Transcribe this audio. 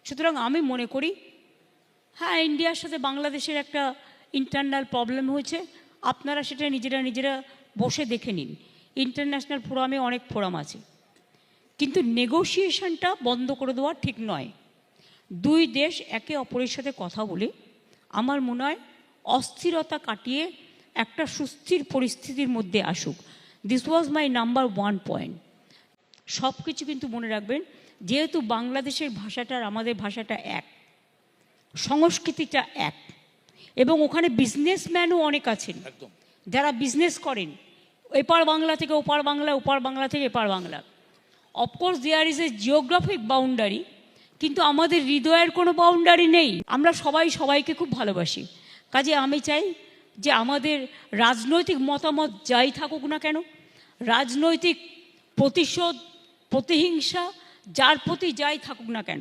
সুতরাং আমি মনে করি হ্যাঁ, ইন্ডিয়ার সাথে বাংলাদেশের একটা ইন্টারনাল প্রবলেম হয়েছে, আপনারা সেটা নিজেরা বসে দেখে নিন। ইন্টারন্যাশনাল ফোরামে অনেক ফোরাম আছে, কিন্তু নেগোসিয়েশনটা বন্ধ করে দেওয়া ঠিক নয়। দুই দেশ একে অপরের সাথে কথা বলে আমার মনে হয় অস্থিরতা কাটিয়ে একটা সুস্থির পরিস্থিতির মধ্যে আসুক। This was my number 1 point. সব কিছু কিন্তু মনে রাখবেন, যেহেতু বাংলাদেশের ভাষাটা আর আমাদের ভাষাটা এক, সংস্কৃতিটা এক, এবং ওখানে বিজনেসম্যানও অনেক আছেন যারা বিজনেস করেন, এপার বাংলা থেকে ওপার বাংলা, ওপার বাংলা থেকে এপার Bangla. Of course there is a geographic boundary, কিন্তু আমাদের হৃদয়ের কোনো বাউন্ডারি নেই। আমরা সবাই সবাইকে খুব ভালোবাসি। কাজে আমি চাই যে আমাদের রাজনৈতিক মতামত যাই থাকুক না কেন, রাজনৈতিক প্রতিশোধ, প্রতিহিংসা যার প্রতি যাই থাকুক না কেন,